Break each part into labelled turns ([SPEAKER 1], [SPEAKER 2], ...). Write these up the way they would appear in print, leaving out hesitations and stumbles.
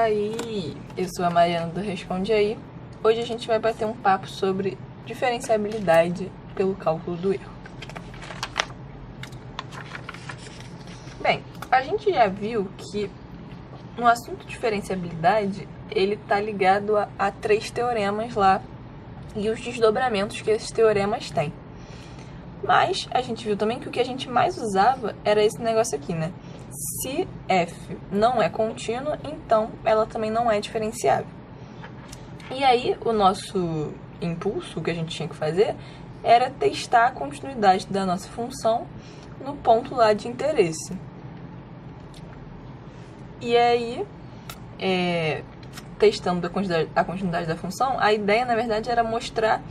[SPEAKER 1] aí, eu sou a Mariana do Responde Aí. Hoje a gente vai bater um papo sobre diferenciabilidade pelo cálculo do erro. Bem, a gente já viu que no assunto diferenciabilidade, ele está ligado a 3 teoremas lá e os desdobramentos que esses teoremas têm. Mas a gente viu também que o que a gente mais usava era esse negócio aqui, né? Se f não é contínua, então ela também não é diferenciável. E aí, o nosso impulso, o que a gente tinha que fazer, era testar a continuidade da nossa função no ponto lá de interesse. E aí, testando a continuidade da função, a ideia, na verdade, era mostrar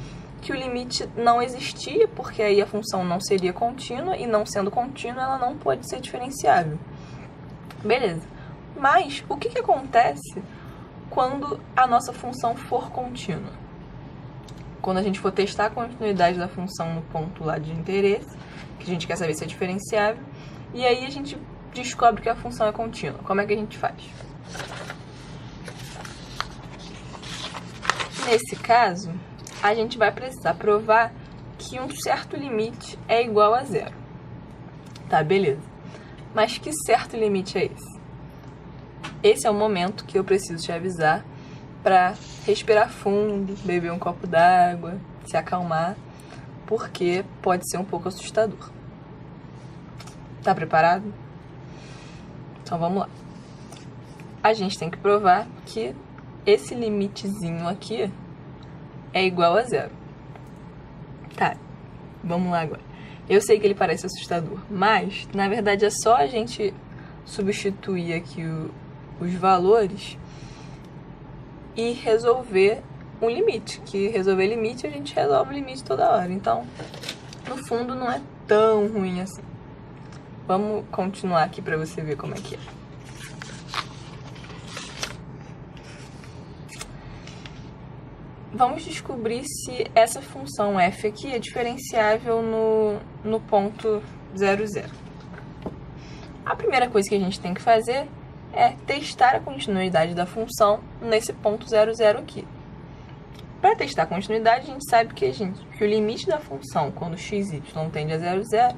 [SPEAKER 1] que o limite não existia, porque aí a função não seria contínua, e não sendo contínua, ela não pode ser diferenciável. Beleza. Mas o que acontece quando a nossa função for contínua? Quando a gente for testar a continuidade da função no ponto lá de interesse, que a gente quer saber se é diferenciável, e aí a gente descobre que a função é contínua. Como é que a gente faz? Nesse caso, a gente vai precisar provar que um certo limite é igual a zero. Tá, beleza. Mas que certo limite é esse? Esse é o momento que eu preciso te avisar para respirar fundo, beber um copo d'água, se acalmar, porque pode ser um pouco assustador. Tá preparado? Então vamos lá. A gente tem que provar que esse limitezinho aqui é igual a zero. Tá, vamos lá agora. Eu sei que ele parece assustador, mas na verdade é só a gente substituir aqui os valores e resolver um limite. Que resolver limite, a gente resolve o limite toda hora. Então, no fundo, não é tão ruim assim. Vamos continuar aqui para você ver como é que é. Vamos descobrir se essa função f aqui é diferenciável no ponto 0, 0. A primeira coisa que a gente tem que fazer é testar a continuidade da função nesse ponto 0, 0 aqui. Para testar a continuidade, a gente sabe que o limite da função, quando x, y tende a 0, 0,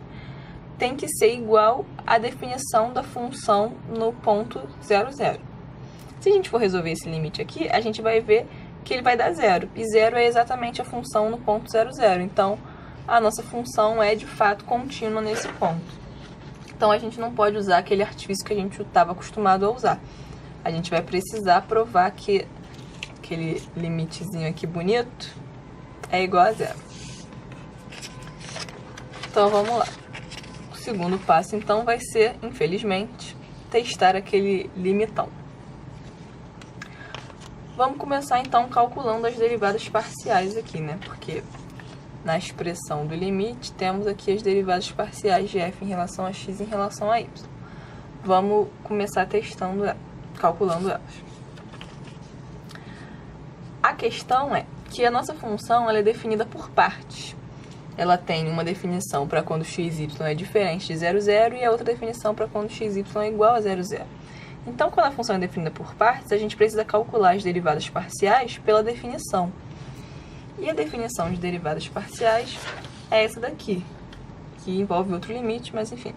[SPEAKER 1] tem que ser igual à definição da função no ponto 0, 0. Se a gente for resolver esse limite aqui, a gente vai ver que ele vai dar zero, e zero é exatamente a função no ponto 0, 0. Então, a nossa função é, de fato, contínua nesse ponto. Então, a gente não pode usar aquele artifício que a gente estava acostumado a usar. A gente vai precisar provar que aquele limitezinho aqui bonito é igual a zero. Então, vamos lá. O segundo passo, então, vai ser, infelizmente, testar aquele limitão. Vamos começar, então, calculando as derivadas parciais aqui, né? Porque na expressão do limite, temos aqui as derivadas parciais de f em relação a x em relação a y. Vamos começar calculando elas. A questão é que a nossa função ela é definida por partes. Ela tem uma definição para quando x, y é diferente de 0, 0 e a outra definição para quando x, y é igual a 0, 0. Então, quando a função é definida por partes, a gente precisa calcular as derivadas parciais pela definição. E a definição de derivadas parciais é essa daqui, que envolve outro limite, mas enfim.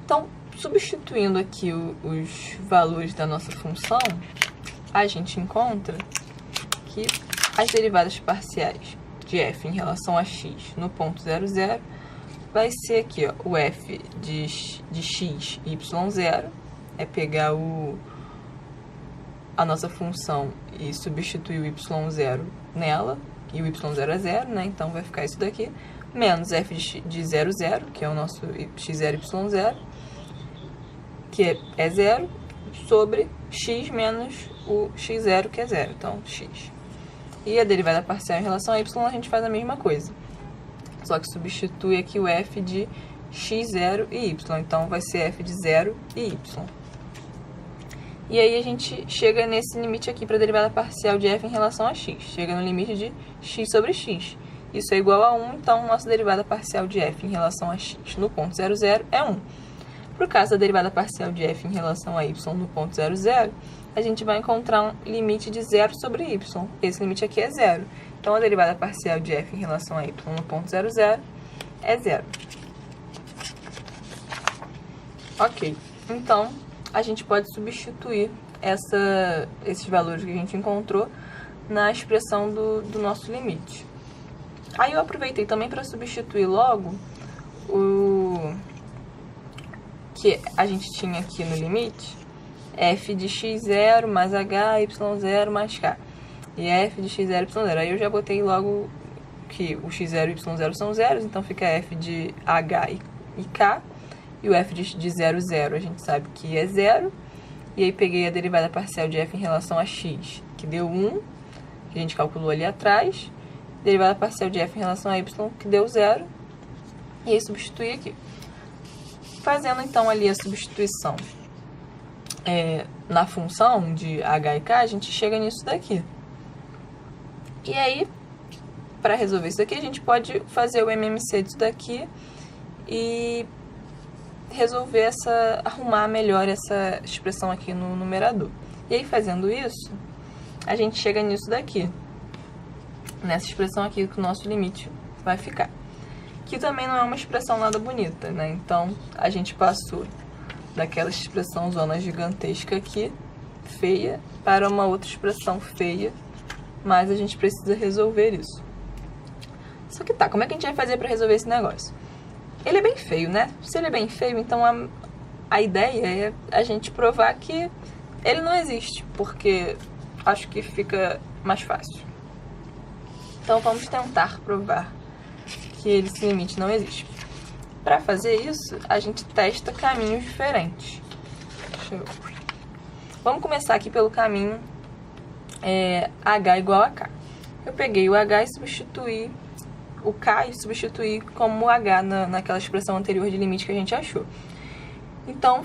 [SPEAKER 1] Então, substituindo aqui os valores da nossa função, a gente encontra que as derivadas parciais de f em relação a x no ponto 0, 0 vai ser aqui, ó, o f de x, y0, é pegar a nossa função e substituir o y0 nela, e o y0 é 0, né? Então vai ficar isso daqui, menos f de 0, 0, que é o nosso x0, y0, que é 0, sobre x menos o x0, que é 0, então x. E a derivada parcial em relação a y, a gente faz a mesma coisa. Só que substitui aqui o f de x0 e y. Então, vai ser f de 0 e y. E aí, a gente chega nesse limite aqui para a derivada parcial de f em relação a x. Chega no limite de x sobre x. Isso é igual a 1, então, nossa derivada parcial de f em relação a x no ponto 0, 0 é 1. Para o caso da derivada parcial de f em relação a y no ponto 0, 0, a gente vai encontrar um limite de 0 sobre y. Esse limite aqui é 0. Então, a derivada parcial de f em relação a y no ponto 0, 0 é 0. Ok. Então, a gente pode substituir esses valores que a gente encontrou na expressão do nosso limite. Aí eu aproveitei também para substituir logo o que a gente tinha aqui no limite, f de x0 mais h, y0 mais k. E f de x0, y0. Aí eu já botei logo que o x0 e o y0 são zeros, então fica f de h e k. E o f de 0, 0 a gente sabe que é 0. E aí peguei a derivada parcial de f em relação a x, que deu 1, que a gente calculou ali atrás. Derivada parcial de f em relação a y, que deu 0. E aí substituí aqui. Fazendo então ali a substituição na função de h e k, a gente chega nisso daqui. E aí, para resolver isso daqui, a gente pode fazer o MMC disso daqui e resolver arrumar melhor essa expressão aqui no numerador. E aí, fazendo isso, a gente chega nisso daqui, nessa expressão aqui que o nosso limite vai ficar. Que também não é uma expressão nada bonita, né? Então, a gente passou daquela expressão zona gigantesca aqui, feia, para uma outra expressão feia, mas a gente precisa resolver isso. Só que tá, como é que a gente vai fazer para resolver esse negócio? Ele é bem feio, né? Se ele é bem feio, então a ideia é a gente provar que ele não existe, porque acho que fica mais fácil. Então, vamos tentar provar que esse limite não existe. Para fazer isso, a gente testa caminhos diferentes. Vamos começar aqui pelo caminho h igual a k. Eu peguei o h e substituí o k e substituí como h naquela expressão anterior de limite que a gente achou. Então,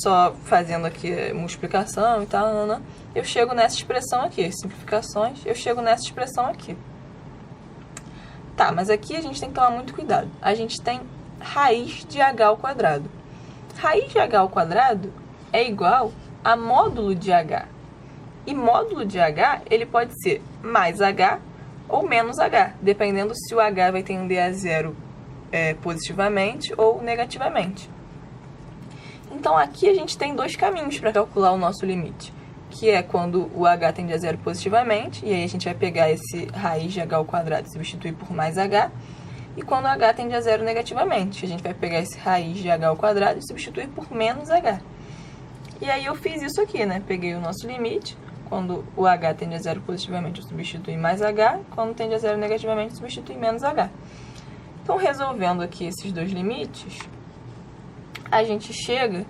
[SPEAKER 1] só fazendo aqui multiplicação e tal, eu chego nessa expressão aqui, simplificações, eu chego nessa expressão aqui. Tá, mas aqui a gente tem que tomar muito cuidado. A gente tem raiz de h ao quadrado. Raiz de h ao quadrado é igual a módulo de h. E módulo de h, ele pode ser mais h ou menos h, dependendo se o h vai tender a zero positivamente ou negativamente. Então, aqui a gente tem dois caminhos para calcular o nosso limite, que é quando o h tende a zero positivamente, e aí a gente vai pegar esse raiz de h ao quadrado e substituir por mais h, e quando o h tende a zero negativamente, a gente vai pegar esse raiz de h ao quadrado e substituir por menos h. E aí eu fiz isso aqui, né? Peguei o nosso limite, quando o h tende a zero positivamente, eu substitui mais h, quando tende a zero negativamente, eu substitui menos h. Então, resolvendo aqui esses dois limites, a gente chega,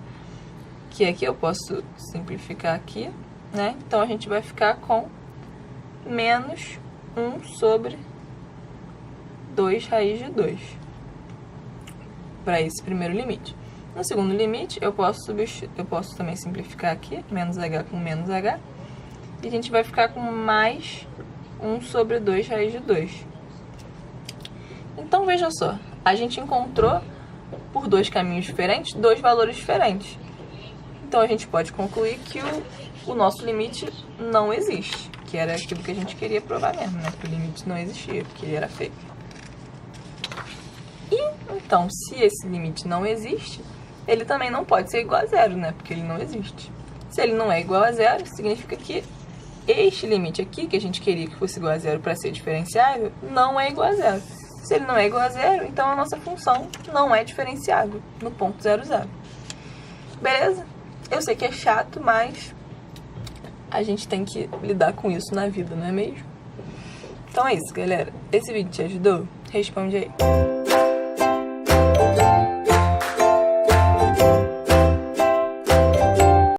[SPEAKER 1] que aqui eu posso simplificar aqui, né? Então, a gente vai ficar com menos 1 sobre 2 raiz de 2, para esse primeiro limite. No segundo limite, eu posso também simplificar aqui, menos h com menos h, e a gente vai ficar com mais 1 sobre 2 raiz de 2. Então, veja só, a gente encontrou, por dois caminhos diferentes, dois valores diferentes. Então, a gente pode concluir que o nosso limite não existe, que era aquilo que a gente queria provar mesmo, né? Que o limite não existia, porque ele era feio. E, então, se esse limite não existe, ele também não pode ser igual a zero, né? Porque ele não existe. Se ele não é igual a zero, significa que este limite aqui, que a gente queria que fosse igual a zero para ser diferenciável, não é igual a zero. Se ele não é igual a zero, então a nossa função não é diferenciável no ponto 0, 0. Beleza? Eu sei que é chato, mas a gente tem que lidar com isso na vida, não é mesmo? Então é isso, galera. Esse vídeo te ajudou? Responde aí.